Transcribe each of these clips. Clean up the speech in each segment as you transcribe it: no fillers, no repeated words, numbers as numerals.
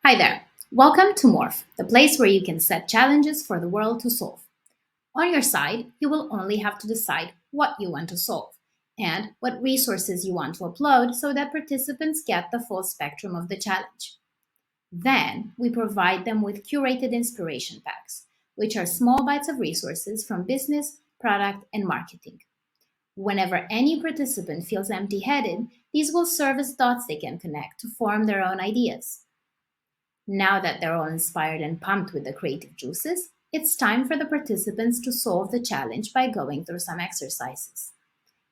Hi there. Welcome to Morph, the place where you can set challenges for the world to solve. On your side, you will only have to decide what you want to solve and what resources you want to upload so that participants get the full spectrum of the challenge. Then, we provide them with curated inspiration packs, which are small bites of resources from business, product, and marketing. Whenever any participant feels empty-headed, these will serve as dots they can connect to form their own ideas. Now that they're all inspired and pumped with the creative juices, it's time for the participants to solve the challenge by going through some exercises.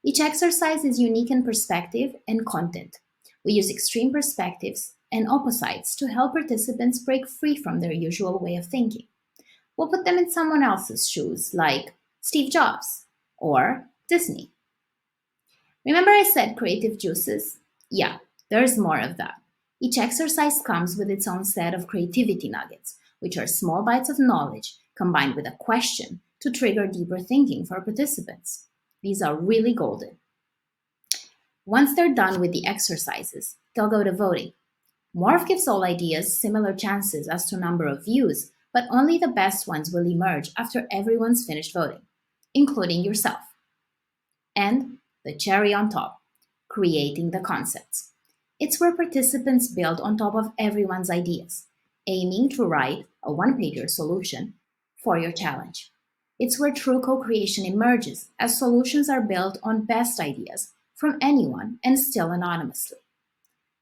Each exercise is unique in perspective and content. We use extreme perspectives and opposites to help participants break free from their usual way of thinking. We'll put them in someone else's shoes, like Steve Jobs or Disney. Remember I said creative juices? Yeah, there's more of that. Each exercise comes with its own set of creativity nuggets, which are small bites of knowledge combined with a question to trigger deeper thinking for participants. These are really golden. Once they're done with the exercises, they'll go to voting. Morph gives all ideas similar chances as to number of views, but only the best ones will emerge after everyone's finished voting, including yourself. And the cherry on top, creating the concepts. It's where participants build on top of everyone's ideas, aiming to write a one-pager solution for your challenge. It's where true co-creation emerges as solutions are built on best ideas from anyone and still anonymously.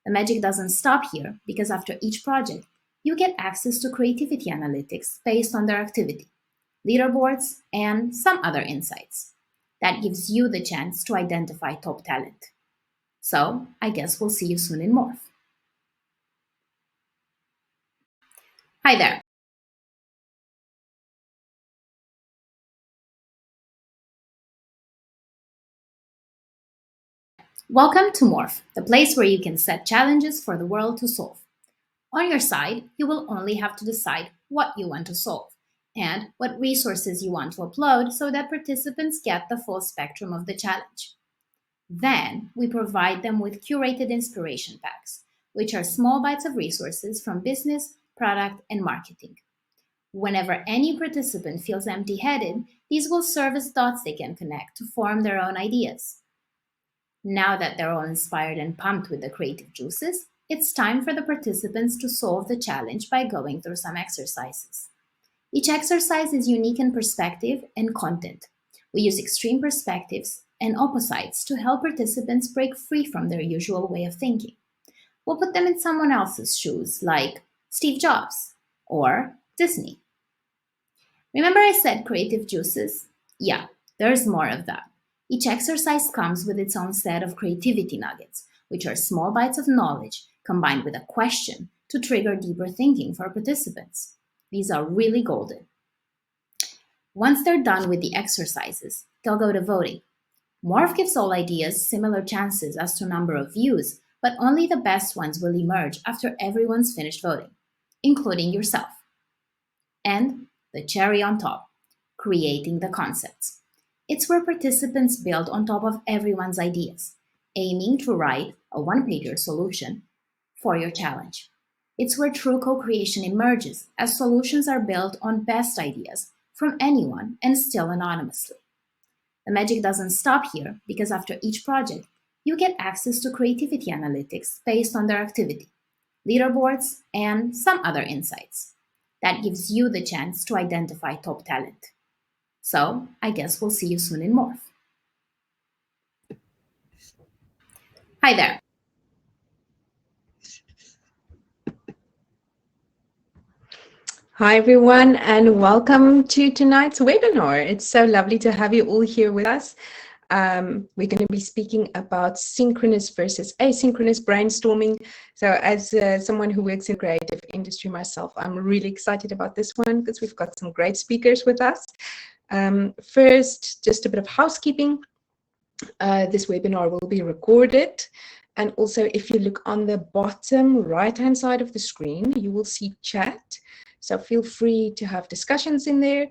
The magic doesn't stop here because after each project, you get access to creativity analytics based on their activity, leaderboards, and some other insights. That gives you the chance to identify top talent. So, I guess we'll see you soon in Morph. Hi there. Welcome to Morph, the place where you can set challenges for the world to solve. On your side, you will only have to decide what you want to solve and what resources you want to upload so that participants get the full spectrum of the challenge. Then, we provide them with curated inspiration packs, which are small bites of resources from business, product, and marketing. Whenever any participant feels empty-headed, these will serve as dots they can connect to form their own ideas. Now that they're all inspired and pumped with the creative juices, it's time for the participants to solve the challenge by going through some exercises. Each exercise is unique in perspective and content. We use extreme perspectives and opposites to help participants break free from their usual way of thinking. We'll put them in someone else's shoes, like Steve Jobs or Disney. Remember I said creative juices? Yeah, there's more of that. Each exercise comes with its own set of creativity nuggets, which are small bites of knowledge combined with a question to trigger deeper thinking for participants. These are really golden. Once they're done with the exercises, they'll go to voting. Morph gives all ideas similar chances as to number of views, but only the best ones will emerge after everyone's finished voting, including yourself. And the cherry on top, creating the concepts. It's where participants build on top of everyone's ideas, aiming to write a one-pager solution for your challenge. It's where true co-creation emerges as solutions are built on best ideas from anyone and still anonymously. The magic doesn't stop here because after each project, You get access to creativity analytics based on their activity, leaderboards, and some other insights. That gives you the chance to identify top talent. So, I guess we'll see you soon in Morph. Hi there. Hi, everyone, and welcome to tonight's webinar. It's so lovely to have you all here with us. We're going to be speaking about synchronous versus asynchronous brainstorming. So as someone who works in the creative industry myself, I'm really excited about this one because we've got some great speakers with us. First, just a bit of housekeeping. This webinar will be recorded. And also, if you look on the bottom right-hand side of the screen, you will see chat. So feel free to have discussions in there.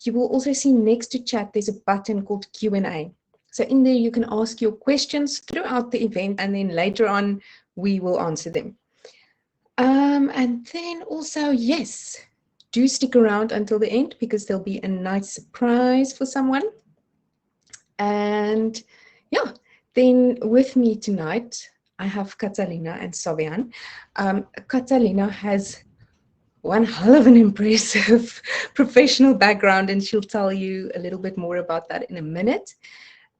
You will also see next to chat, there's a button called Q&A. So in there, you can ask your questions throughout the event, and then later on, we will answer them. And then also, yes, do stick around until the end because there'll be a nice surprise for someone. And yeah, then with me tonight, I have Catalina and Savian. Catalina has one hell of an impressive professional background, and she'll tell you a little bit more about that in a minute.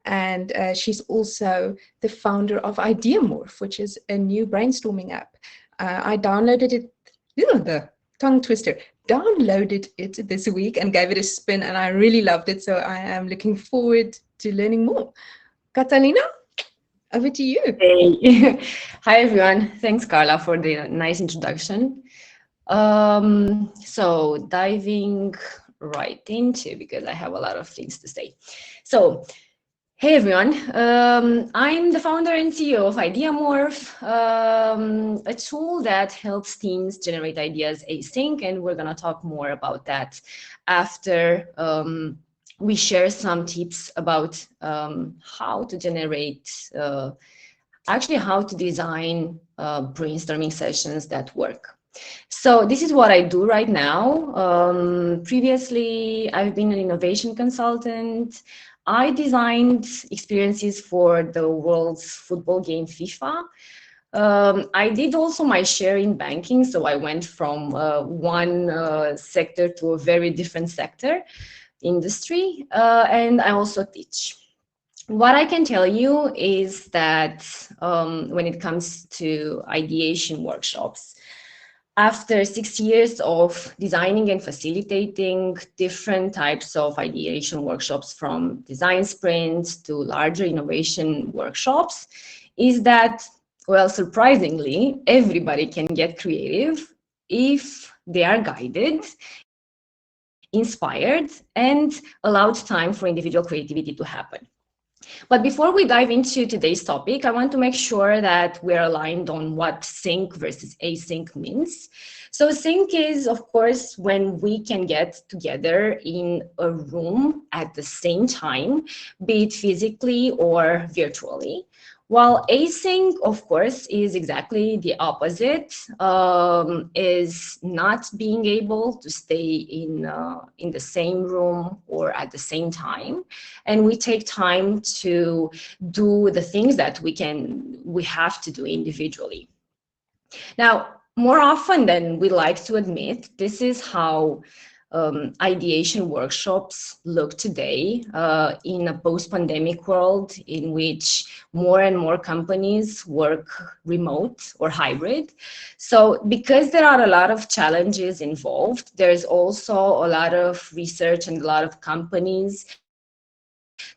And she's also the founder of Morph, which is a new brainstorming app. I downloaded it, the tongue twister, downloaded it this week and gave it a spin, and I really loved it. So I am looking forward to learning more. Catalina, over to you. Hey. Hi, everyone. Thanks, Carla, for the nice introduction. So diving right into, because I have a lot of things to say. So, hey, everyone. I'm the founder and CEO of Morph, a tool that helps teams generate ideas async, and we're going to talk more about that after we share some tips about how to generate, actually how to design brainstorming sessions that work. So this is what I do right now. Previously, I've been an innovation consultant. I designed experiences for the world's football game FIFA. I did also my share in banking, so I went from one sector to a very different sector industry, and I also teach. What I can tell you is that when it comes to ideation workshops, after 6 years of designing and facilitating different types of ideation workshops, from design sprints to larger innovation workshops, is that, well, surprisingly, everybody can get creative if they are guided, inspired, and allowed time for individual creativity to happen. But before we dive into today's topic, I want to make sure that we're aligned on what sync versus async means. So sync is, of course, when we can get together in a room at the same time, be it physically or virtually. While async, of course, is exactly the opposite, is not being able to stay in the same room or at the same time. And we take time to do the things that we have to do individually. Now, more often than we like to admit, this is how ideation workshops look today in a post-pandemic world in which more and more companies work remote or hybrid. So because there are a lot of challenges involved, there's also a lot of research and a lot of companies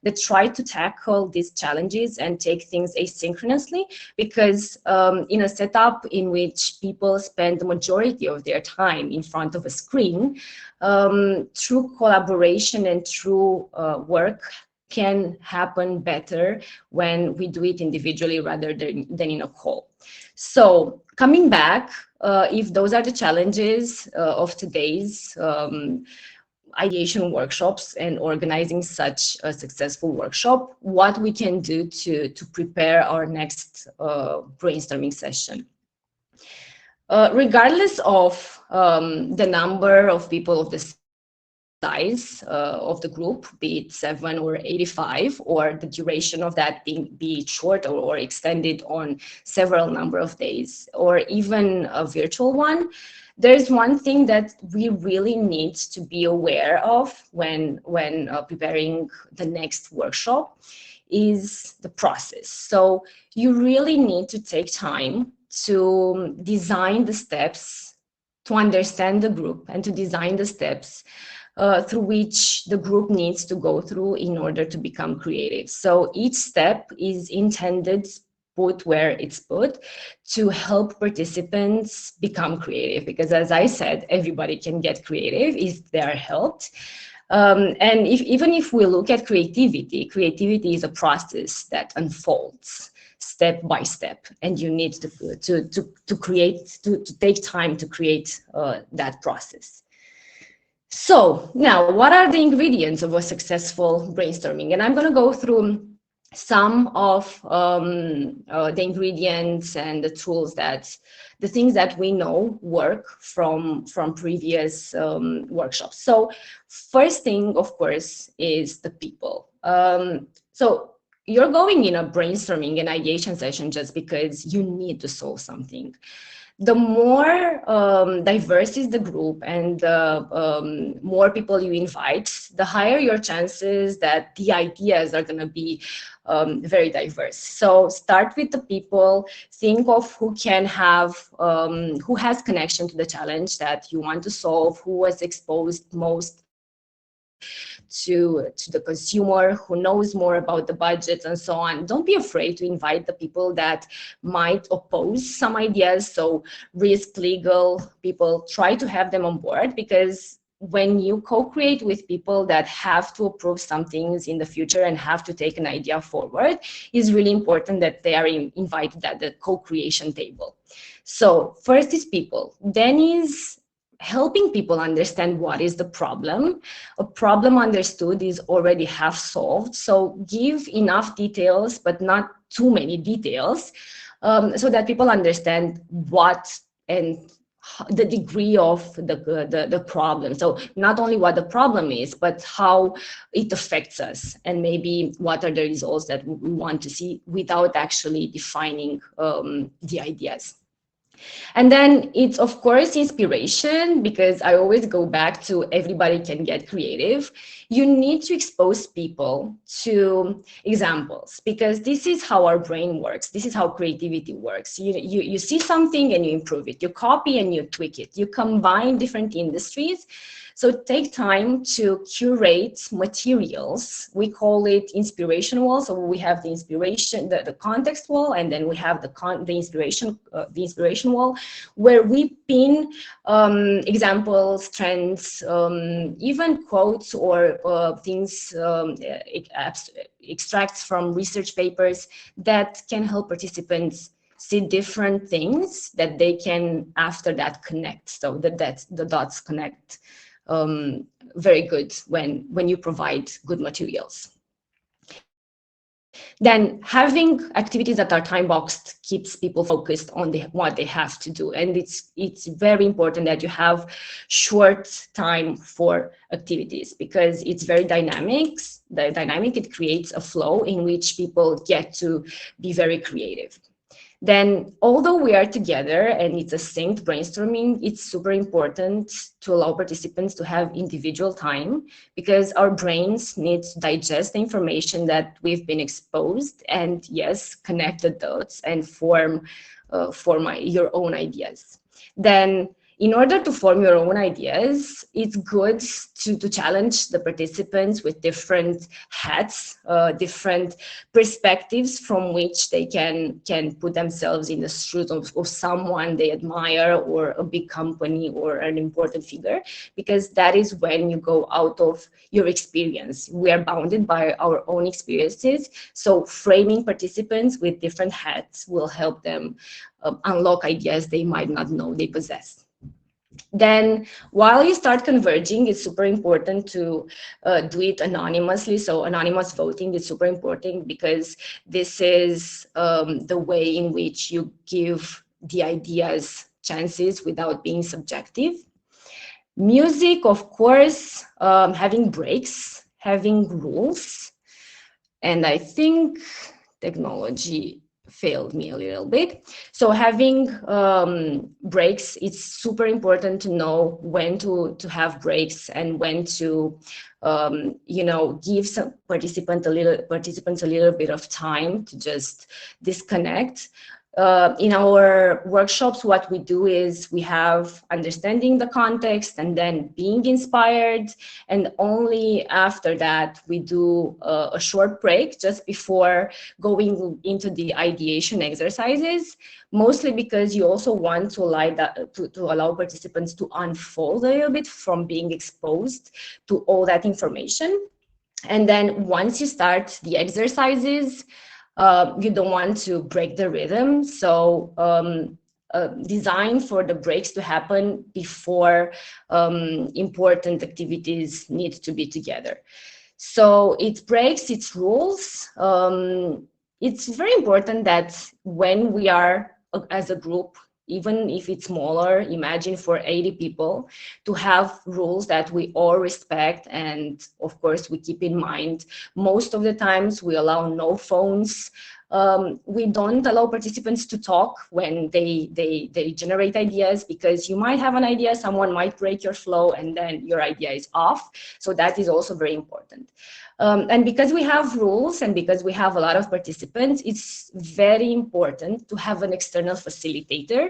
that try to tackle these challenges and take things asynchronously, because in a setup in which people spend the majority of their time in front of a screen, true collaboration and true work can happen better when we do it individually rather than in a call. So coming back, if those are the challenges of today's ideation workshops and organizing such a successful workshop, what we can do to prepare our next brainstorming session. Regardless of the number of people, of the size size of the group, be it 7 or 85, or the duration of that be it short or extended on several number of days, or even a virtual one, there's one thing that we really need to be aware of when preparing the next workshop is the process. So you really need to take time to design the steps, to understand the group, and to design the steps through which the group needs to go through in order to become creative. So each step is intended, put where it's put, to help participants become creative, because as I said, everybody can get creative if they are helped. And even if we look at creativity, creativity is a process that unfolds step by step, and you need to create, to take time to create that process. So now, what are the ingredients of a successful brainstorming? And I'm going to go through some of the ingredients and the tools the things that we know work from previous workshops. So first thing, of course, is the people. So you're going in a brainstorming and ideation session just because you need to solve something. The more diverse is the group and the more people you invite, the higher your chances that the ideas are going to be very diverse. So start with the people, think of who can have, who has connection to the challenge that you want to solve, who was exposed most to the consumer, who knows more about the budget and so on. Don't be afraid to invite the people that might oppose some ideas. So risk, legal people, try to have them on board, because when you co-create with people that have to approve some things in the future and have to take an idea forward, it's really important that they are invited at the co-creation table. So first is people, then is helping people understand what is the problem. A problem understood is already half solved. So give enough details, but not too many details, so that people understand what and the degree of the problem. So not only what the problem is, but how it affects us, and maybe what are the results that we want to see, without actually defining the ideas. And then it's, of course, inspiration, because I always go back to everybody can get creative. You need to expose people to examples, because this is how our brain works. This is how creativity works. You see something and you improve it. You copy and you tweak it. You combine different industries. So take time to curate materials. We call it inspiration wall. So we have the inspiration, the context wall, and then we have the inspiration wall, where we pin examples, trends, even quotes or things, extracts from research papers that can help participants see different things that they can after that connect. So that the dots connect very good when you provide good materials. Then having activities that are time boxed keeps people focused on what they have to do. And it's very important that you have short time for activities, because it's very dynamic. It creates a flow in which people get to be very creative. Then, although we are together and it's a synced brainstorming, it's super important to allow participants to have individual time, because our brains need to digest the information that we've been exposed, and yes, connect the dots and form your own ideas. Then, in order to form your own ideas, it's good to challenge the participants with different hats, different perspectives from which they can put themselves in the shoes of someone they admire, or a big company, or an important figure, because that is when you go out of your experience. We are bounded by our own experiences, so framing participants with different hats will help them unlock ideas they might not know they possess. Then, while you start converging, it's super important to do it anonymously. So anonymous voting is super important, because this is the way in which you give the ideas chances without being subjective. Music, of course, having breaks, having rules, and I think technology failed me a little bit. So having breaks, it's super important to know when to have breaks and when to give some participants a little bit of time to just disconnect. In our workshops, what we do is we have understanding the context and then being inspired. And only after that, we do a short break just before going into the ideation exercises, mostly because you also want to allow participants to unfold a little bit from being exposed to all that information. And then once you start the exercises, you don't want to break the rhythm. So design for the breaks to happen before important activities need to be together. So it breaks its rules. It's very important that when we are as a group, even if it's smaller, imagine for 80 people, to have rules that we all respect. And of course, we keep in mind, most of the times we allow no phones. We don't allow participants to talk when they generate ideas, because you might have an idea, someone might break your flow, and then your idea is off. So that is also very important. And because we have rules and because we have a lot of participants, it's very important to have an external facilitator,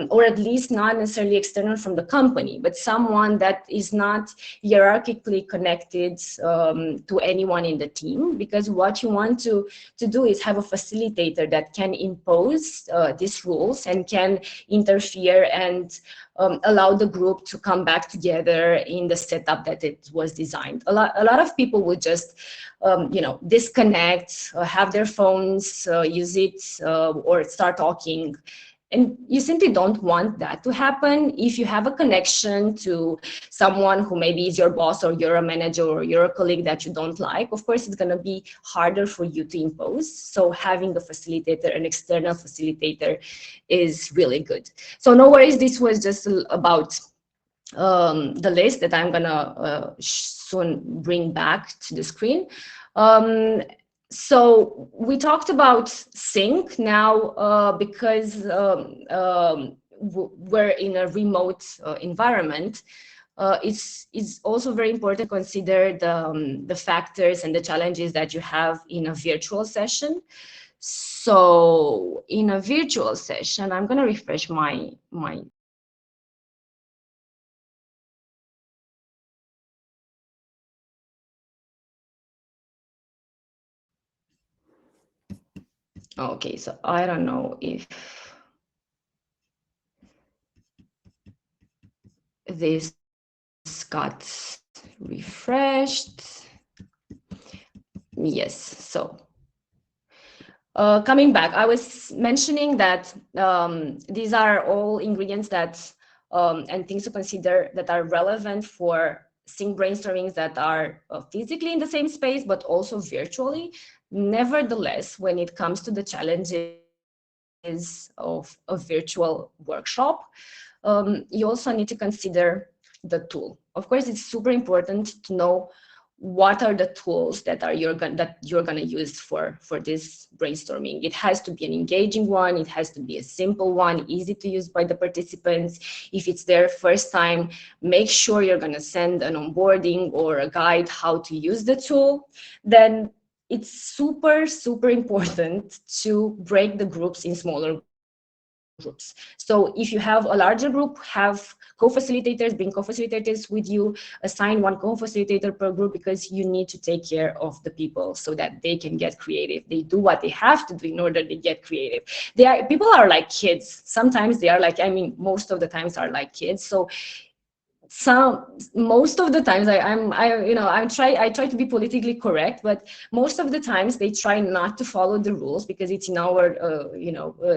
or at least not necessarily external from the company, but someone that is not hierarchically connected to anyone in the team. Because what you want to do is have a facilitator that can impose these rules and can interfere and allow the group to come back together in the setup that it was designed. A lot of people would just disconnect, have their phones, use it, or start talking. And you simply don't want that to happen. If you have a connection to someone who maybe is your boss, or you're a manager, or you're a colleague that you don't like, of course, it's going to be harder for you to impose. So having a facilitator, an external facilitator, is really good. So no worries, this was just about the list that I'm going to soon bring back to the screen. So we talked about sync now because we're in a remote environment. It's also very important to consider the factors and the challenges that you have in a virtual session. So in a virtual session, I'm going to refresh my okay, so I don't know if this got refreshed. Yes, so coming back, I was mentioning that these are all ingredients that and things to consider that are relevant for sync brainstormings that are physically in the same space, but also virtually. Nevertheless, when it comes to the challenges of a virtual workshop, you also need to consider the tool. Of course, it's super important to know what are the tools that you're gonna use for this brainstorming. It has to be an engaging one. It has to be a simple one, easy to use by the participants. If it's their first time, make sure you're gonna send an onboarding or a guide how to use the tool. Then it's super important to break the groups in smaller groups. So if you have a larger group, have co-facilitators, bring co-facilitators with you, assign one co-facilitator per group, because you need to take care of the people so that they can get creative. They do what they have to do in order to get creative. People are like kids. Sometimes they are like, most of the times are like kids. So most of the times I try to be politically correct, but most of the times they try not to follow the rules, because it's in our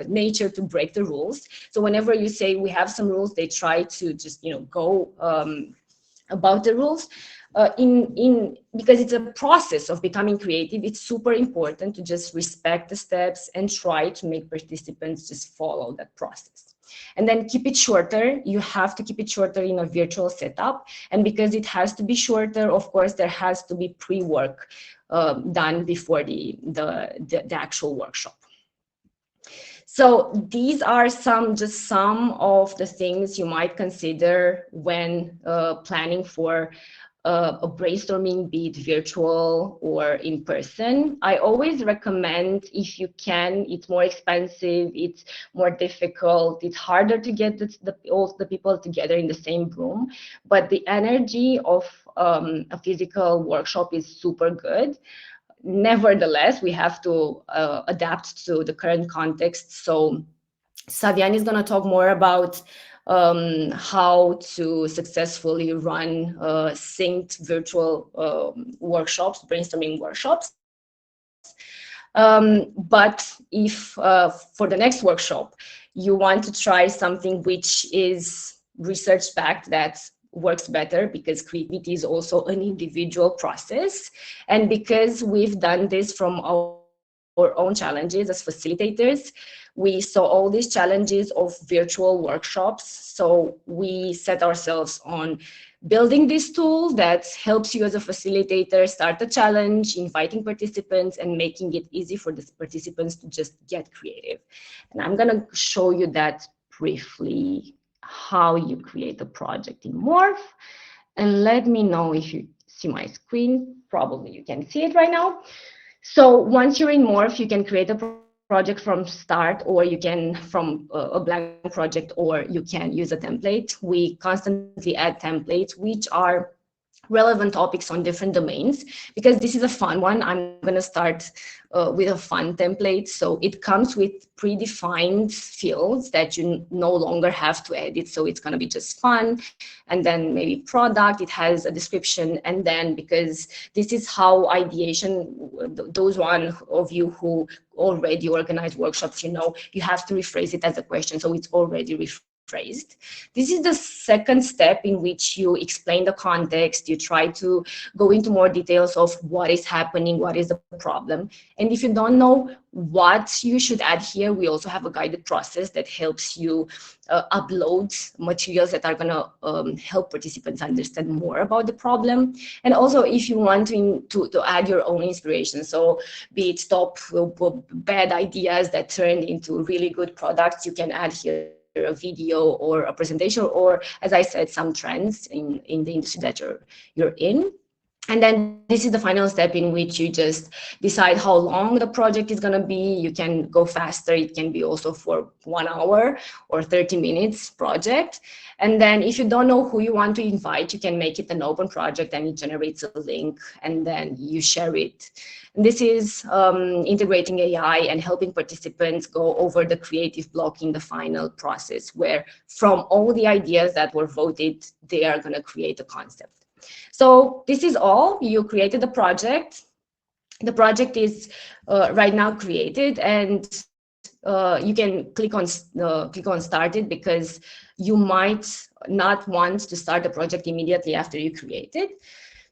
nature to break the rules. So whenever you say we have some rules, they try to just go about the rules. Because it's a process of becoming creative, it's super important to just respect the steps and try to make participants just follow that process. And then keep it shorter. You have to keep it shorter in a virtual setup. And because it has to be shorter, of course, there has to be pre-work done before the actual workshop. So these are just some of the things you might consider when planning for a brainstorming, be it virtual or in person. I always recommend, if you can, it's more expensive, it's more difficult, it's harder to get all the people together in the same room, but the energy of a physical workshop is super good. Nevertheless, we have to adapt to the current context. So Savian is going to talk more about how to successfully run synced virtual workshops, brainstorming workshops. But if for the next workshop, you want to try something which is research-backed, that works better, because creativity is also an individual process. And because we've done this from our own challenges as facilitators, we saw all these challenges of virtual workshops. So we set ourselves on building this tool that helps you as a facilitator start a challenge, inviting participants, and making it easy for the participants to just get creative. And I'm going to show you that briefly, how you create a project in Morph. And let me know if you see my screen. Probably you can see it right now. So once you're in Morph, you can create a project from start, or you can from a blank project, or you can use a template. We constantly add templates which are relevant topics on different domains, because this is a fun one. I'm going to start with a fun template. So it comes with predefined fields that you no longer have to edit. So it's going to be just fun. And then maybe product, it has a description. And then, because this is how ideation, those one of you who already organize workshops, you know, you have to rephrase it as a question. So it's already rephrased. This is the second step in which you explain the context. You try to go into more details of what is happening, what is the problem. And if you don't know what you should add here, we also have a guided process that helps you upload materials that are going to help participants understand more about the problem. And also, if you want to add your own inspiration, so be it top bad ideas that turn into really good products, you can add here a video or a presentation, or, as I said, some trends in the industry that you're in. And then this is the final step in which you just decide how long the project is going to be. You can go faster. It can be also for 1 hour or 30 minutes project. And then if you don't know who you want to invite, you can make it an open project, and it generates a link, and then you share it. And this is integrating AI and helping participants go over the creative block in the final process, where from all the ideas that were voted, they are going to create a concept. So this is all. You created the project. The project is right now created, and you can click on start it, because you might not want to start the project immediately after you create it.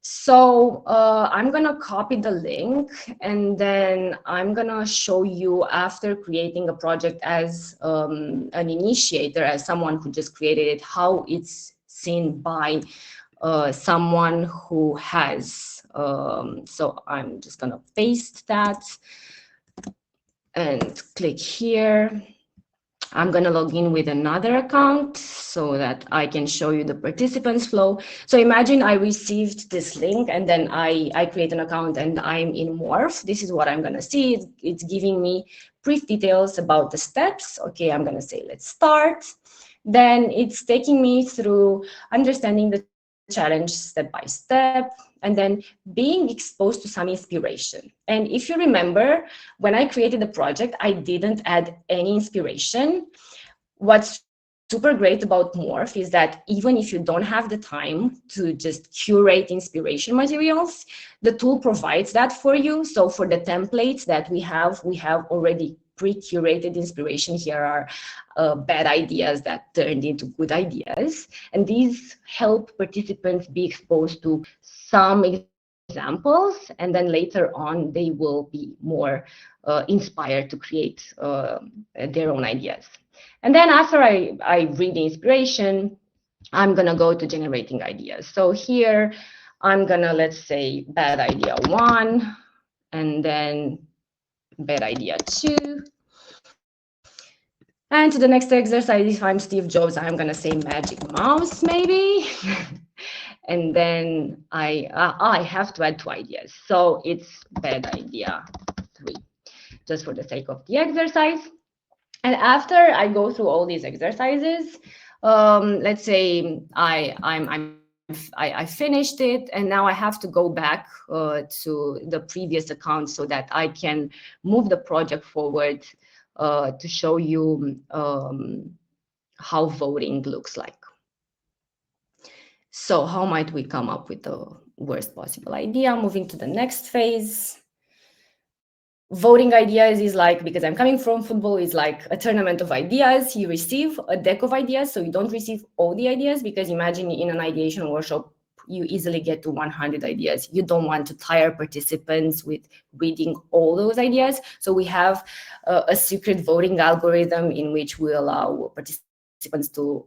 So I'm going to copy the link, and then I'm going to show you, after creating a project as an initiator, as someone who just created it, how it's seen by someone who has. So I'm just going to paste that and click here. I'm going to log in with another account so that I can show you the participants flow. So imagine I received this link, and then I create an account, and I'm in Morph. This is what I'm going to see. It's giving me brief details about the steps. Okay, I'm going to say, let's start. Then it's taking me through understanding the challenge step by step, and then being exposed to some inspiration. And if you remember, when I created the project, I didn't add any inspiration. What's super great about Morph is that even if you don't have the time to just curate inspiration materials, the tool provides that for you. So for the templates that we have already pre-curated inspiration. Here are bad ideas that turned into good ideas. And these help participants be exposed to some examples, and then later on, they will be more inspired to create their own ideas. And then after I read the inspiration, I'm going to go to generating ideas. So here, I'm going to, let's say, bad idea 1, and then bad idea 2. And to the next exercise, if I'm Steve Jobs, I'm going to say magic mouse, maybe. And then I have to add 2 ideas. So it's bad idea 3, just for the sake of the exercise. And after I go through all these exercises, let's say I finished it, and now I have to go back to the previous account so that I can move the project forward to show you how voting looks like. So how might we come up with the worst possible idea? Moving to the next phase. Voting ideas is like, because I'm coming from football, is like a tournament of ideas. You receive a deck of ideas, so you don't receive all the ideas, because imagine in an ideation workshop, you easily get to 100 ideas. You don't want to tire participants with reading all those ideas. So we have a secret voting algorithm in which we allow participants to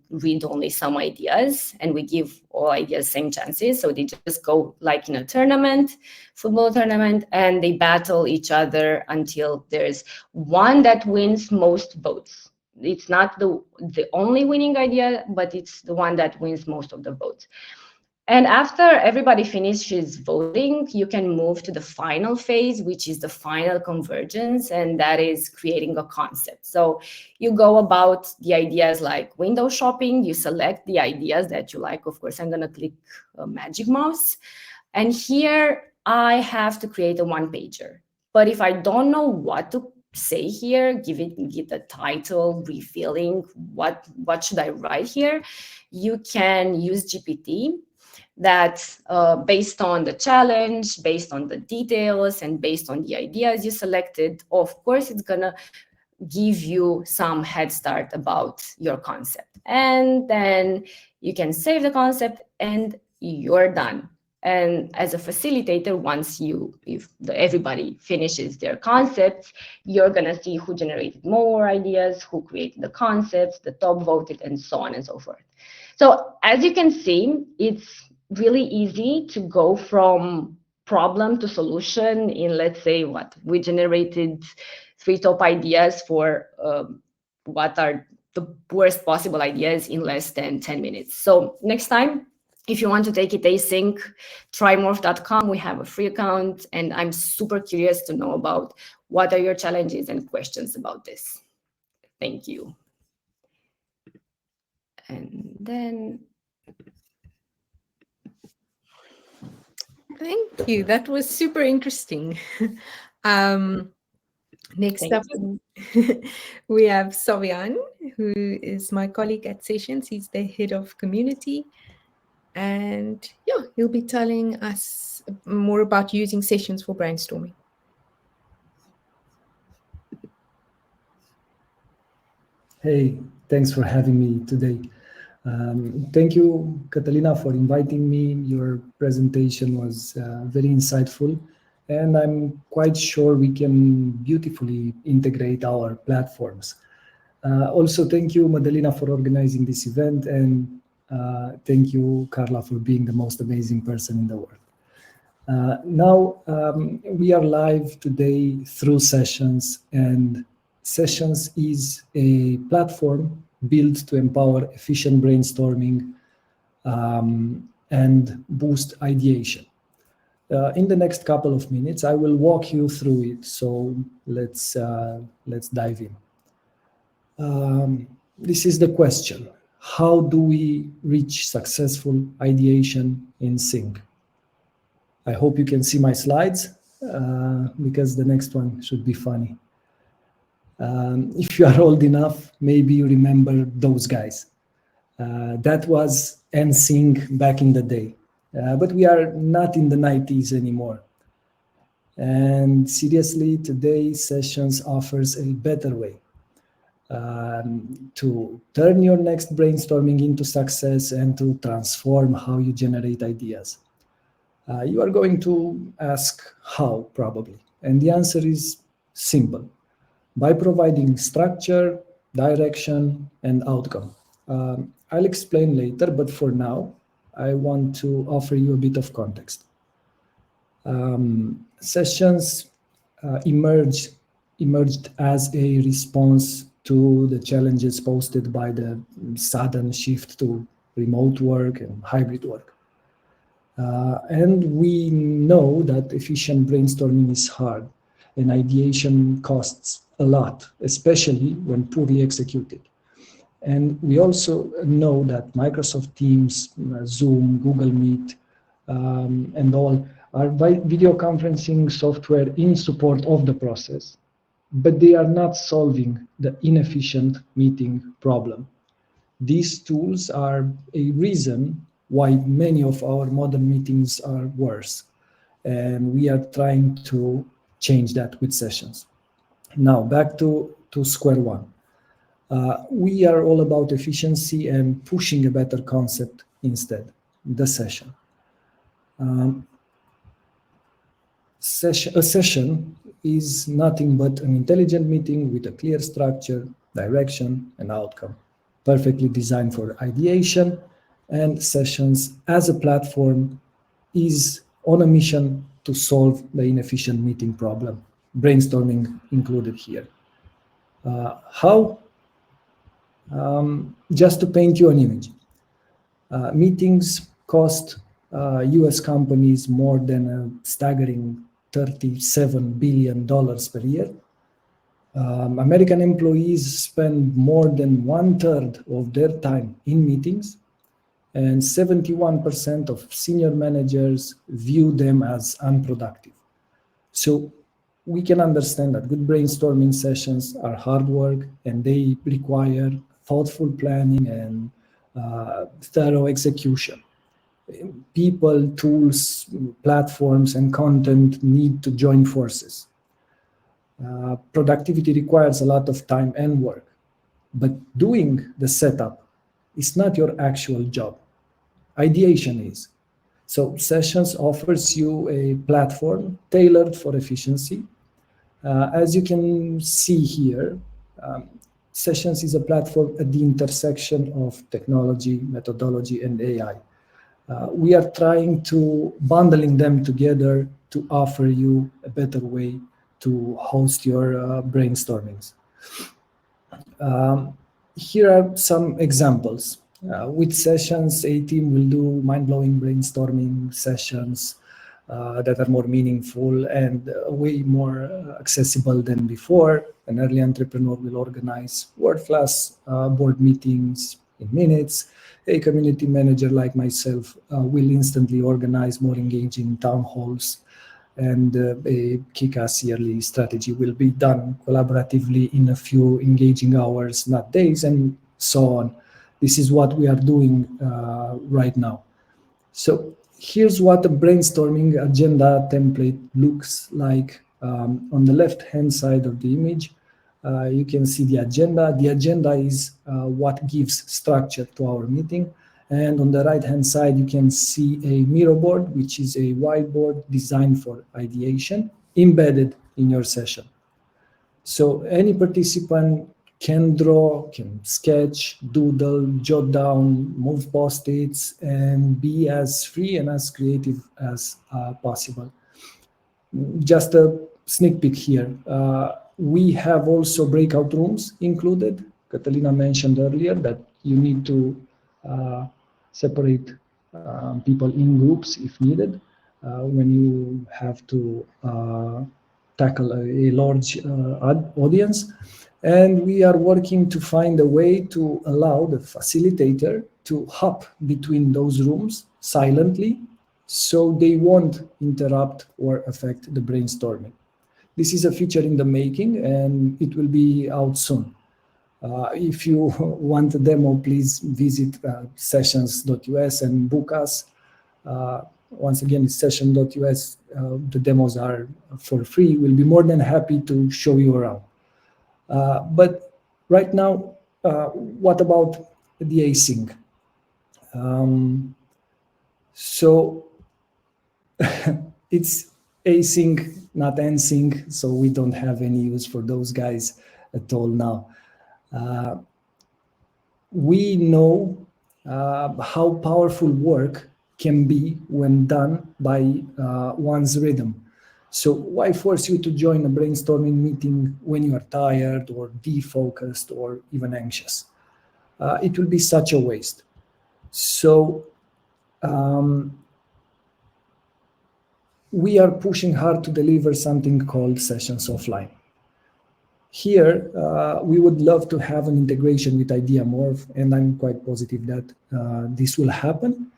read only some ideas, and we give all ideas same chances. So they just go like in a tournament, football tournament, and they battle each other until there's one that wins most votes. It's not the only winning idea, but it's the one that wins most of the votes. And after everybody finishes voting, you can move to the final phase, which is the final convergence, and that is creating a concept. So you go about the ideas like window shopping, you select the ideas that you like. Of course, I'm going to click magic mouse. And here I have to create a one-pager. But if I don't know what to say here, give the title, refilling, what should I write here, you can use GPT. That based on the challenge, based on the details, and based on the ideas you selected, of course, it's gonna give you some head start about your concept. And then you can save the concept and you're done. And as a facilitator, once everybody finishes their concepts, you're gonna see who generated more ideas, who created the concepts, the top voted, and so on and so forth. So as you can see, it's really easy to go from problem to solution in, let's say, we generated 3 top ideas for what are the worst possible ideas in less than 10 minutes. So next time, if you want to take it async, try morph.com. We have a free account, and I'm super curious to know about what are your challenges and questions about this. Thank you. And then Thank you. That was super interesting. Next up, we have Savian, who is my colleague at Sessions. He's the head of community. And yeah, he'll be telling us more about using Sessions for brainstorming. Hey, thanks for having me today. Thank you, Catalina, for inviting me. Your presentation was very insightful, and I'm quite sure we can beautifully integrate our platforms. Also, thank you, Madalina, for organizing this event, and thank you, Carla, for being the most amazing person in the world. Now, we are live today through Sessions, and Sessions is a platform built to empower efficient brainstorming and boost ideation. In the next couple of minutes, I will walk you through it. So let's dive in. This is the question: how do we reach successful ideation in Sync? I hope you can see my slides because the next one should be funny. If you are old enough, maybe you remember those guys. That was Async back in the day. But we are not in the 90s anymore. And seriously, today Sessions offers a better way to turn your next brainstorming into success and to transform how you generate ideas. You are going to ask how, probably. And the answer is simple. By providing structure, direction, and outcome. I'll explain later, but for now, I want to offer you a bit of context. Sessions emerged as a response to the challenges posed by the sudden shift to remote work and hybrid work. And we know that efficient brainstorming is hard and ideation costs a lot, especially when poorly executed. And we also know that Microsoft Teams, Zoom, Google Meet, and all are video conferencing software in support of the process, but they are not solving the inefficient meeting problem. These tools are a reason why many of our modern meetings are worse, and we are trying to change that with sessions. Now, back to square one. We are all about efficiency and pushing a better concept instead, the session. A session is nothing but an intelligent meeting with a clear structure, direction, and outcome, perfectly designed for ideation, and sessions as a platform is on a mission to solve the inefficient meeting problem, brainstorming included here. How? Just to paint you an image. Meetings cost US companies more than a staggering $37 billion per year. American employees spend more than 1/3 of their time in meetings, and 71% of senior managers view them as unproductive. So we can understand that good brainstorming sessions are hard work and they require thoughtful planning and thorough execution. People, tools, platforms, and content need to join forces. Productivity requires a lot of time and work, but doing the setup is not your actual job. Ideation is. So sessions offers you a platform tailored for efficiency. As you can see here, sessions is a platform at the intersection of technology, methodology, and AI. We are trying to bundling them together to offer you a better way to host your brainstormings. Here are some examples. With sessions, a team will do mind-blowing brainstorming sessions that are more meaningful and way more accessible than before. An early entrepreneur will organize world-class board meetings in minutes. A community manager like myself will instantly organize more engaging town halls, and a kick-ass yearly strategy will be done collaboratively in a few engaging hours, not days, and so on. This is what we are doing right now. So here's what a brainstorming agenda template looks like. On the left-hand side of the image, you can see the agenda. The agenda is what gives structure to our meeting. And on the right-hand side, you can see a Miro board, which is a whiteboard designed for ideation, embedded in your session. So any participant can draw, can sketch, doodle, jot down, move post-its, and be as free and as creative as possible. Just a sneak peek here. We have also breakout rooms included. Catalina mentioned earlier that you need to separate people in groups if needed when you have to tackle a large audience. And we are working to find a way to allow the facilitator to hop between those rooms silently so they won't interrupt or affect the brainstorming. This is a feature in the making and it will be out soon. If you want a demo, please visit sessions.us and book us. Once again, it's session.us. The demos are for free. We'll be more than happy to show you around. But right now, what about the async? So it's async, not nsync, so we don't have any use for those guys at all now. We know how powerful work can be when done by one's rhythm. So why force you to join a brainstorming meeting when you are tired or defocused or even anxious? It will be such a waste. So we are pushing hard to deliver something called sessions offline. Here, we would love to have an integration with Idea Morph, and I'm quite positive that this will happen.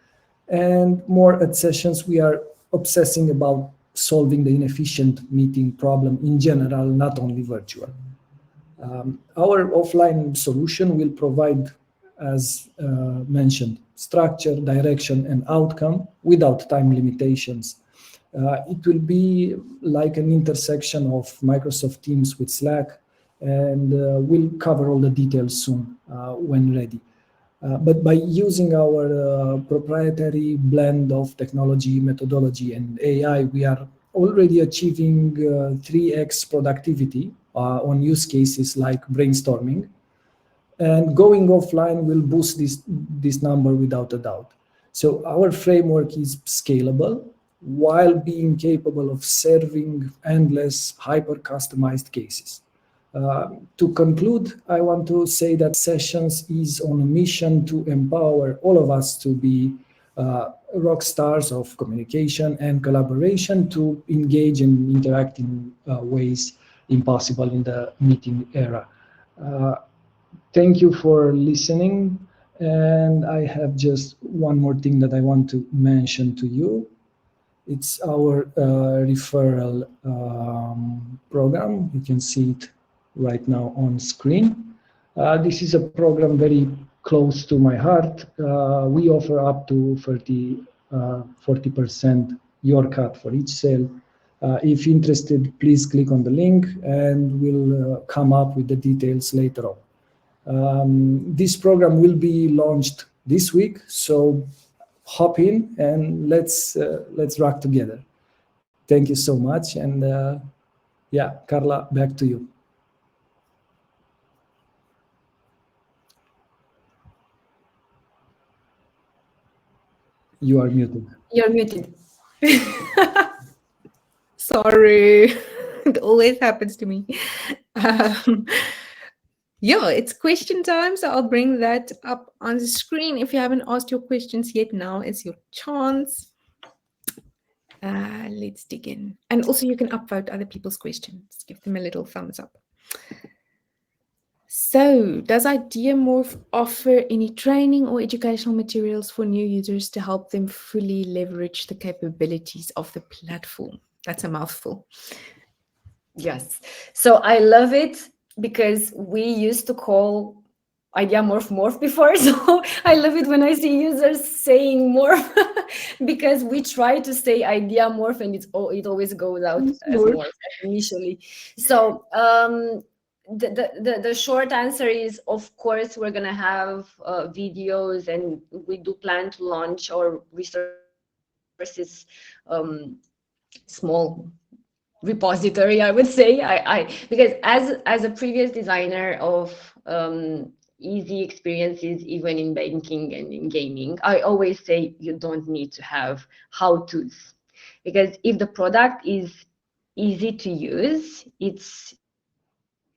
And more at sessions, we are obsessing about solving the inefficient meeting problem in general, not only virtual. Our offline solution will provide, as mentioned, structure, direction, and outcome without time limitations. It will be like an intersection of Microsoft Teams with Slack, and we'll cover all the details soon when ready. But by using our proprietary blend of technology, methodology, and AI, we are already achieving 3x productivity on use cases like brainstorming. And going offline will boost this number without a doubt. So our framework is scalable while being capable of serving endless hyper-customized cases. To conclude, I want to say that Sessions is on a mission to empower all of us to be rock stars of communication and collaboration, to engage and interact in ways impossible in the meeting era. Thank you for listening. And I have just one more thing that I want to mention to you. It's our referral program. You can see it right now on screen. This is a program very close to my heart. We offer up to 40% your cut for each sale. If interested, please click on the link and we'll come up with the details later on. This program will be launched this week, so hop in and let's rock together. Thank you so much, and yeah, Carla, back to you. You are muted. You're muted. Sorry, it always happens to me. Yeah, it's question time, so I'll bring that up on the screen. If you haven't asked your questions yet, now is your chance. Let's dig in. And also you can upvote other people's questions. Give them a little thumbs up. So, does IdeaMorph offer any training or educational materials for new users to help them fully leverage the capabilities of the platform? That's a mouthful. Yes. So I love it because we used to call IdeaMorph Morph before. So I love it when I see users saying Morph because we try to say IdeaMorph and it always goes out as Morph initially. So the short answer is, of course, we're going to have videos, and we do plan to launch our resources small repository, I would say. Because as a previous designer of easy experiences, even in banking and in gaming, I always say you don't need to have how-tos, because if the product is easy to use, it's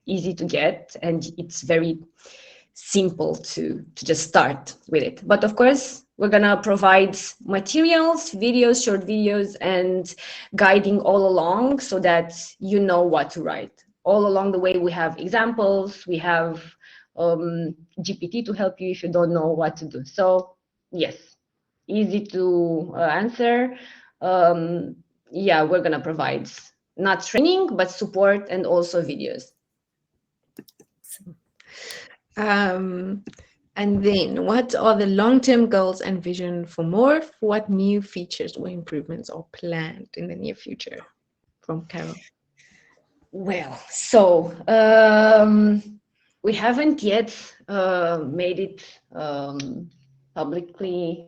easy to get, and it's very simple to just start with it. But of course, we're gonna provide materials, videos, short videos, and guiding all along so that you know what to write. All along the way, we have examples, we have GPT to help you if you don't know what to do. So yes, easy to answer. Yeah, we're gonna provide not training, but support and also videos. And then, what are the long-term goals and vision for Morph? What new features or improvements are planned in the near future? From Carol. Well, so we haven't yet made it publicly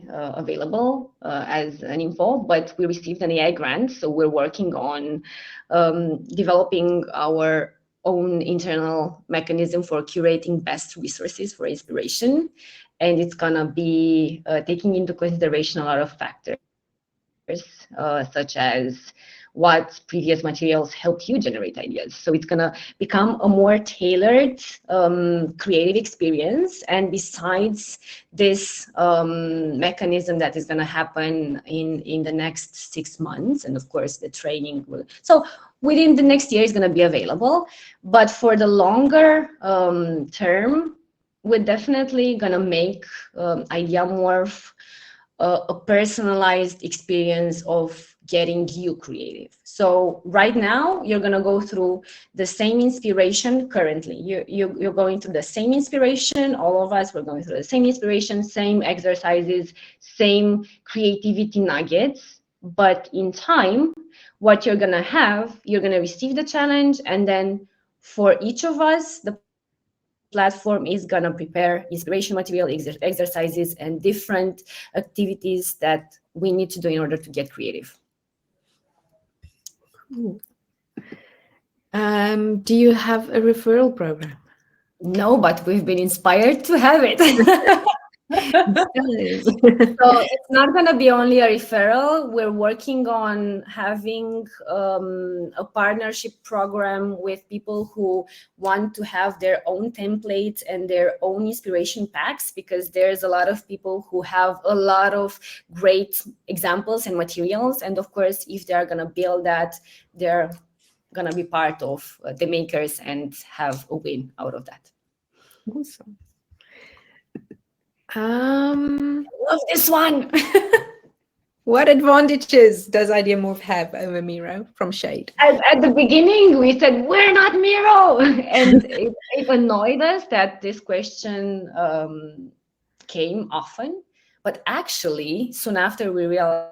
available as an info, but we received an AI grant, so we're working on developing our own internal mechanism for curating best resources for inspiration. And it's going to be taking into consideration a lot of factors, such as what previous materials helped you generate ideas. So it's going to become a more tailored creative experience. And besides this mechanism that is going to happen in the next 6 months, and of course the training will, so within the next year is going to be available. But for the longer term, we're definitely going to make Idea Morph a personalized experience of getting you creative. So right now, you're going to go through the same inspiration currently. You're going through the same inspiration. All of us, we're going through the same inspiration, same exercises, same creativity nuggets. But in time, what you're going to have, you're going to receive the challenge. And then for each of us, the platform is going to prepare inspiration material, exercises, and different activities that we need to do in order to get creative. Cool. Do you have a referral program? No, but we've been inspired to have it. So it's not going to be only a referral. We're working on having a partnership program with people who want to have their own templates and their own inspiration packs, because there's a lot of people who have a lot of great examples and materials. And of course, if they're going to build that, they're going to be part of the makers and have a win out of that. Awesome. Love this one. What advantages does Idea Morph have over Miro from Shade? At the beginning, we said, we're not Miro. And it annoyed us that this question came often. But actually, soon after, we realized,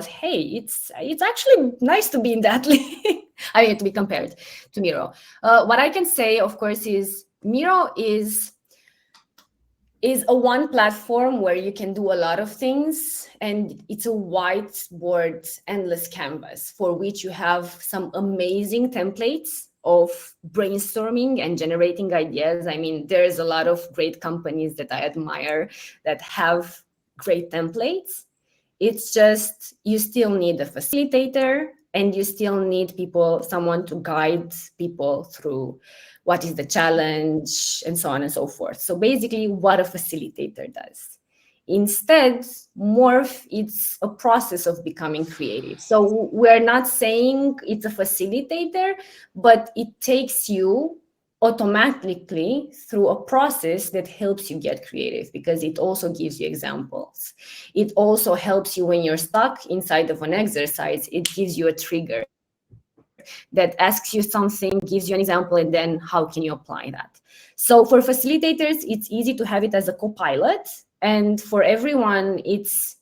hey, it's actually nice to be in that league. I mean, to be compared to Miro. What I can say, of course, is Miro is a one platform where you can do a lot of things, and it's a whiteboard, endless canvas for which you have some amazing templates of brainstorming and generating ideas. I mean, there's a lot of great companies that I admire that have great templates. It's just, you still need a facilitator, and you still need someone to guide people through what is the challenge, and so on and so forth. So basically what a facilitator does. Instead, Morph, it's a process of becoming creative. So we're not saying it's a facilitator, but it takes you automatically through a process that helps you get creative, because it also gives you examples. It also helps you when you're stuck inside of an exercise. It gives you a trigger that asks you something, gives you an example, and then how can you apply that? So for facilitators, it's easy to have it as a co-pilot. And for everyone, it's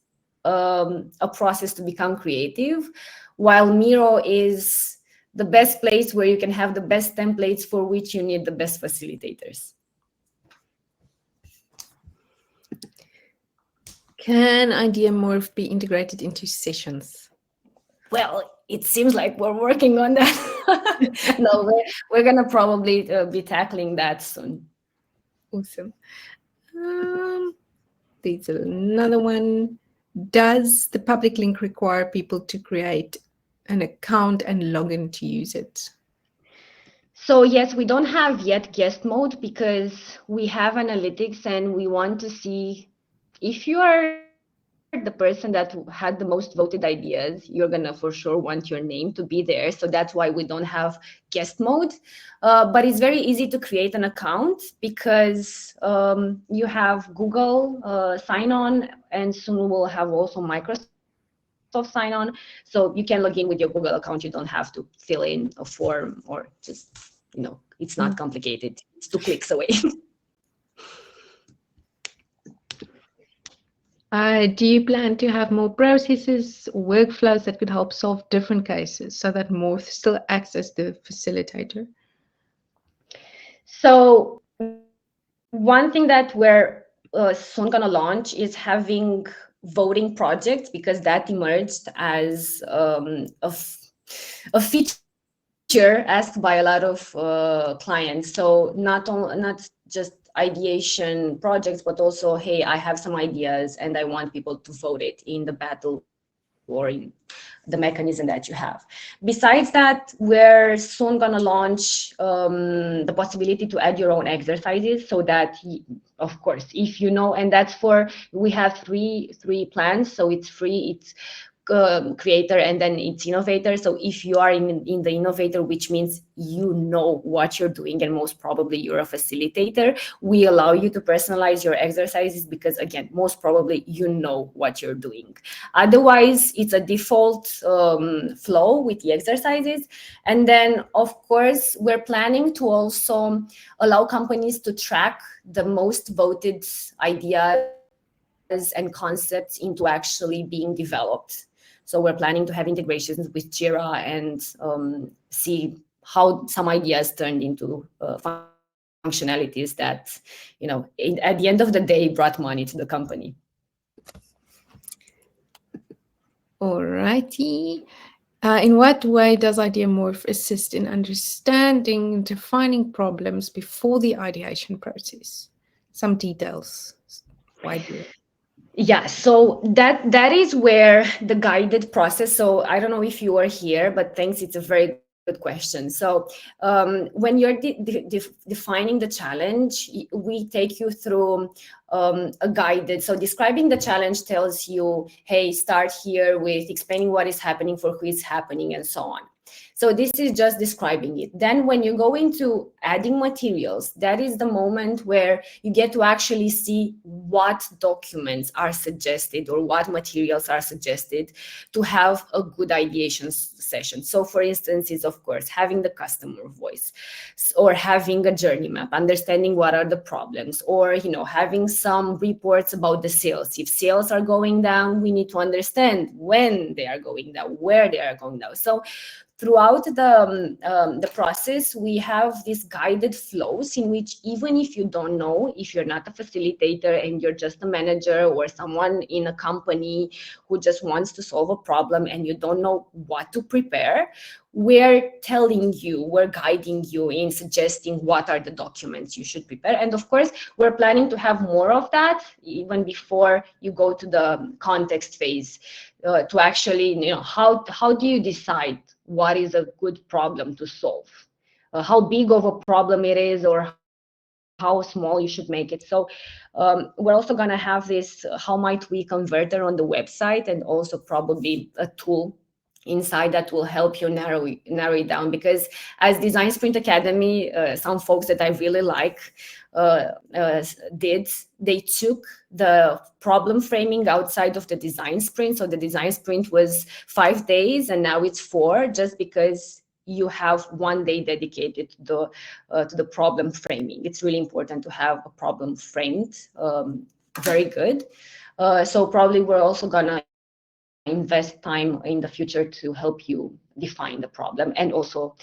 a process to become creative, while Miro is the best place where you can have the best templates for which you need the best facilitators. Can Idea Morph be integrated into sessions? Well, it seems like we're working on that. No, we're going to probably be tackling that soon. Awesome. There's another one. Does the public link require people to create an account and log in to use it? So yes, we don't have yet guest mode, because we have analytics and we want to see if you are the person that had the most voted ideas, you're gonna for sure want your name to be there. So that's why we don't have guest mode. But it's very easy to create an account, because you have Google sign on, and soon we'll have also Microsoft sign on. So you can log in with your Google account. You don't have to fill in a form, or just, it's not complicated. It's 2 clicks away. Do you plan to have more processes or workflows that could help solve different cases so that Morph still acts as the facilitator? So one thing that we're soon going to launch is having voting projects, because that emerged as a feature feature asked by a lot of clients. So not just ideation projects, but also, hey, I have some ideas and I want people to vote it in the battle or in the mechanism that you have. Besides that, we're soon going to launch the possibility to add your own exercises, so that, of course, if you know, and that's for, we have three plans, so it's free, it's creator, and then it's innovator. So if you are in the innovator, which means you know what you're doing and most probably you're a facilitator, we allow you to personalize your exercises, because again, most probably you know what you're doing. Otherwise, it's a default flow with the exercises. And then, of course, we're planning to also allow companies to track the most voted ideas and concepts into actually being developed. So we're planning to have integrations with Jira and see how some ideas turned into functionalities that, you know, at the end of the day, brought money to the company. Alrighty. In what way does Idea Morph assist in understanding and defining problems before the ideation process? Some details. Why do it? Yeah, so that is where the guided process. So I don't know if you are here, but thanks. It's a very good question. So when you're defining the challenge, we take you through a guided. So describing the challenge tells you, hey, start here with explaining what is happening, for who is happening, and so on. So this is just describing it. Then when you go into adding materials, that is the moment where you get to actually see what documents are suggested or what materials are suggested to have a good ideation session. So for instance, is of course having the customer voice, or having a journey map, understanding what are the problems, or, you know, having some reports about the sales. If sales are going down, we need to understand when they are going down, where they are going down. So throughout the process, we have these guided flows in which, even if you don't know, if you're not a facilitator and you're just a manager or someone in a company who just wants to solve a problem and you don't know what to prepare, we're telling you, we're guiding you in suggesting what are the documents you should prepare. And of course, we're planning to have more of that even before you go to the context phase, to actually, you know, how do you decide what is a good problem to solve, how big of a problem it is, or how small you should make it. So we're also going to have this how might we converter on the website, and also probably a tool inside that will help you narrow it down. Because as Design Sprint Academy, some folks that I really like they took the problem framing outside of the design sprint. So the design sprint was 5 days and now it's 4, just because you have 1 day dedicated to the problem framing. It's really important to have a problem framed very good. So probably we're also gonna invest time in the future to help you define the problem, and also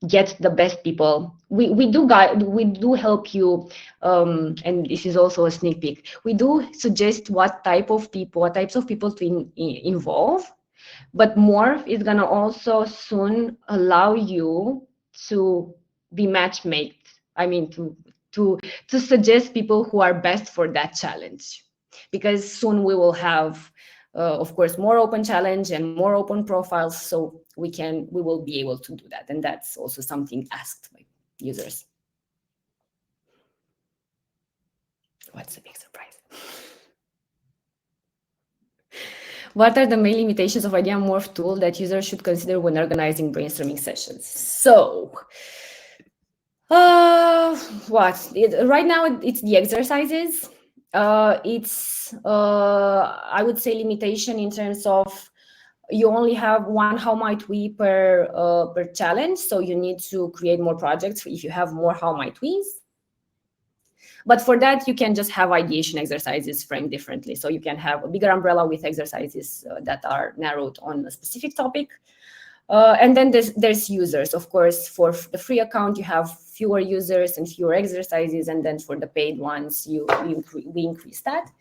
get the best people. We do help you, and this is also a sneak peek. We do suggest what types of people to involve, but Morph is gonna also soon allow you to be matchmaked. I mean, to suggest people who are best for that challenge, because soon we will have, of course, more open challenge and more open profiles, so we will be able to do that, and that's also something asked by users. What's the big surprise? What are the main limitations of Idea Morph tool that users should consider when organizing brainstorming sessions? So, right now it's the exercises. It's I would say limitation in terms of you only have one how might we per challenge, so you need to create more projects if you have more how might we's. But for that, you can just have ideation exercises framed differently. So you can have a bigger umbrella with exercises that are narrowed on a specific topic. And then there's users. Of course, for the free account, you have fewer users and fewer exercises. And then for the paid ones, we increase that.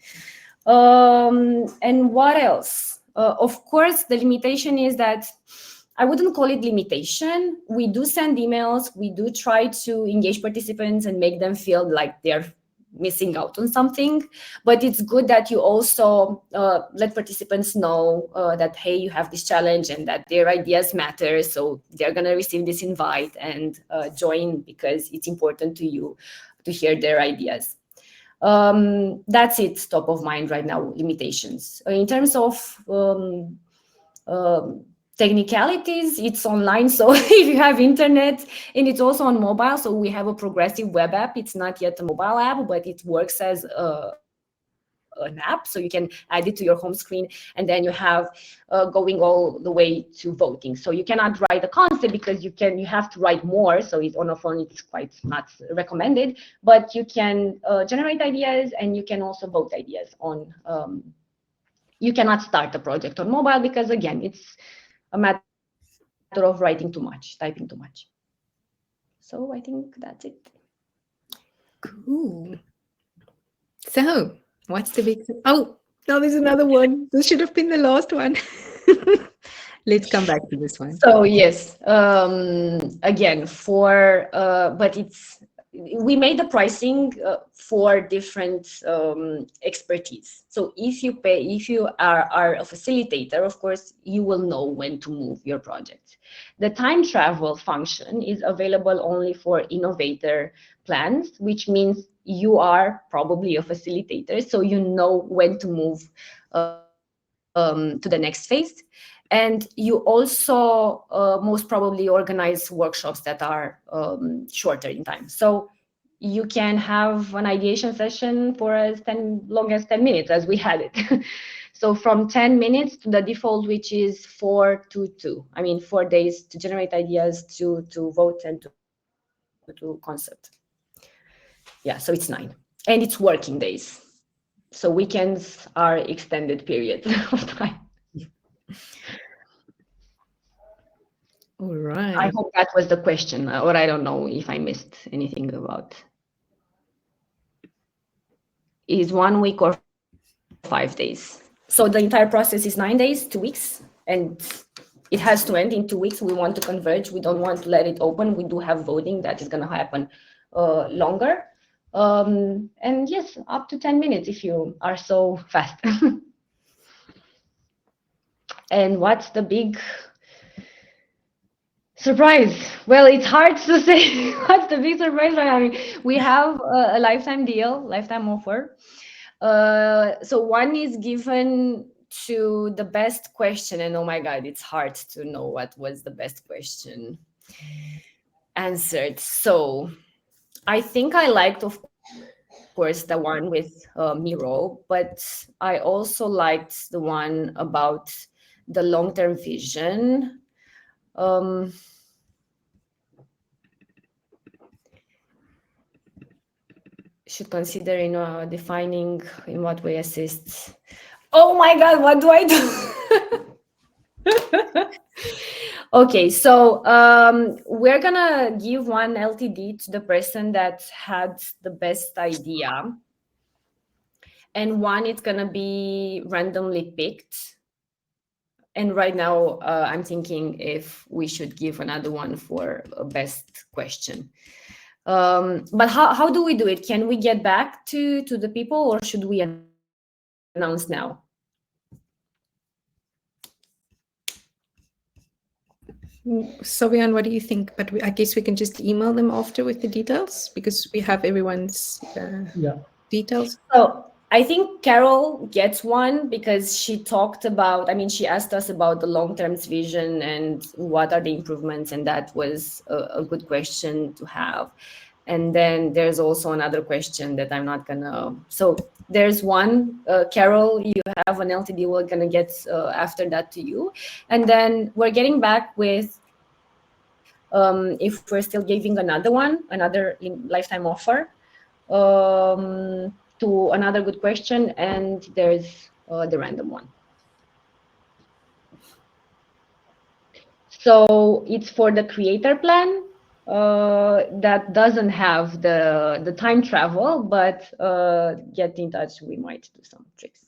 And what else? Of course, the limitation is that I wouldn't call it limitation. We do send emails. We do try to engage participants and make them feel like they're missing out on something. But it's good that you also let participants know that, hey, you have this challenge and that their ideas matter. So they're going to receive this invite and join because it's important to you to hear their ideas. That's it, top of mind right now, limitations. In terms of technicalities, it's online, so if you have internet, and it's also on mobile, so we have a progressive web app. It's not yet a mobile app, but it works as an app, so you can add it to your home screen, and then you have going all the way to voting. So you cannot write a concept because you have to write more, so it's on a phone, it's quite not recommended, but you can generate ideas, and you can also vote ideas on you cannot start a project on mobile because, again, it's a matter of writing too much, typing too much. So I think that's it. Cool. So what's the big... Oh, no, there's another one. This should have been the last one. Let's come back to this one. So yes, again, but we made the pricing for different expertise. So if you are a facilitator, of course, you will know when to move your project. The time travel function is available only for innovator plans, which means you are probably a facilitator, so you know when to move to the next phase. And you also most probably organize workshops that are shorter in time. So you can have an ideation session for as long as 10 minutes, as we had it. So from 10 minutes to the default, which is 4 to 2. I mean, 4 days to generate ideas, to vote, and to concept. Yeah, so it's 9. And it's working days. So weekends are extended periods of time. All right. I hope that was the question, or I don't know if I missed anything about. Is 1 week or 5 days? So the entire process is 9 days, 2 weeks, and it has to end in 2 weeks. We want to converge. We don't want to let it open. We do have voting that is going to happen longer. And yes, up to 10 minutes if you are so fast. And what's the big surprise? Well, it's hard to say what's the big surprise. I mean, we have a lifetime deal, lifetime offer. So one is given to the best question, and oh my God, it's hard to know what was the best question answered. So I think I liked, of course, the one with Miro, but I also liked the one about the long-term vision. Should consider defining in what way assists. Oh my God, what do I do? Okay, so we're gonna give one LTD to the person that had the best idea, and one it's gonna be randomly picked. And right now, I'm thinking if we should give another one for a best question. But how do we do it? Can we get back to the people, or should we announce now? Savian, what do you think? But I guess we can just email them after with the details, because we have everyone's details. So I think Carol gets one because she talked about, she asked us about the long-term vision and what are the improvements, and that was a good question to have. And then there's also another question that I'm not gonna, so there's one, Carol, you have an LTD, we're gonna get after that to you. And then we're getting back with, if we're still giving another one, another lifetime offer, to another good question, and there's the random one. So it's for the creator plan that doesn't have the time travel, but get in touch, we might do some tricks.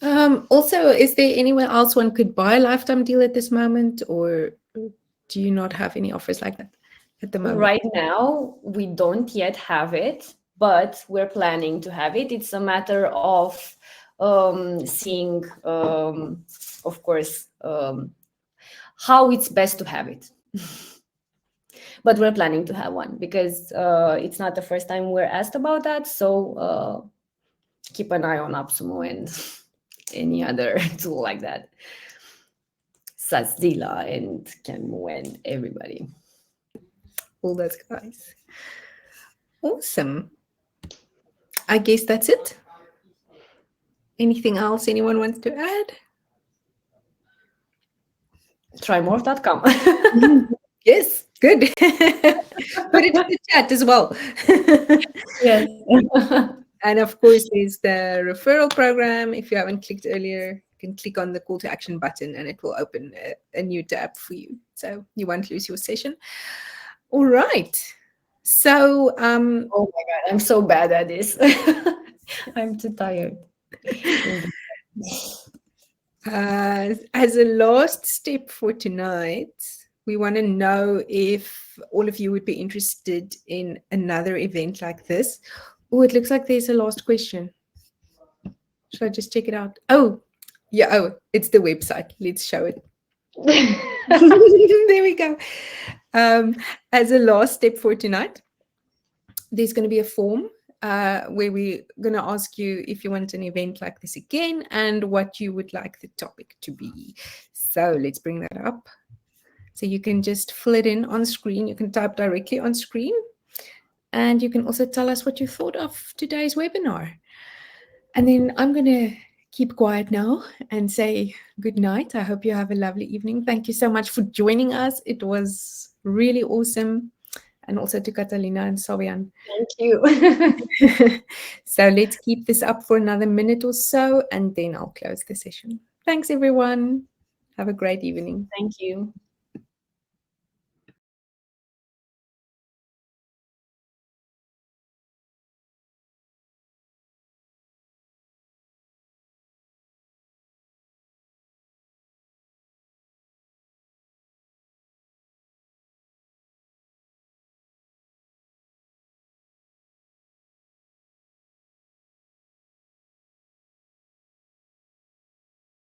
Also, is there anywhere else one could buy a lifetime deal at this moment, or do you not have any offers like that at the moment? Right now, we don't yet have it, but we're planning to have it. It's a matter of seeing, of course, how it's best to have it. But we're planning to have one because it's not the first time we're asked about that. So keep an eye on AppSumo and any other tool like that. Sazila and Kenmu and everybody. All those guys. Awesome. I guess that's it. Anything else anyone wants to add? Trymorph.com. Yes, good. Put it in the chat as well. Yes. And of course, there's the referral program. If you haven't clicked earlier, you can click on the call to action button and it will open a new tab for you. So you won't lose your session. All right. So, oh my God, I'm so bad at this. I'm too tired. As a last step for tonight, we want to know if all of you would be interested in another event like this. Oh, it looks like there's a last question. Should I just check it out? Oh, yeah. Oh, it's the website. Let's show it. There we go. As a last step for tonight, there's going to be a form where we're going to ask you if you want an event like this again and what you would like the topic to be. So let's bring that up. So you can just fill it in on screen. You can type directly on screen. And you can also tell us what you thought of today's webinar. And then I'm going to keep quiet now and say good night. I hope you have a lovely evening. Thank you so much for joining us. It was really awesome. And also to Catalina and Savian. Thank you. So let's keep this up for another minute or so, and then I'll close the session. Thanks, everyone. Have a great evening. Thank you.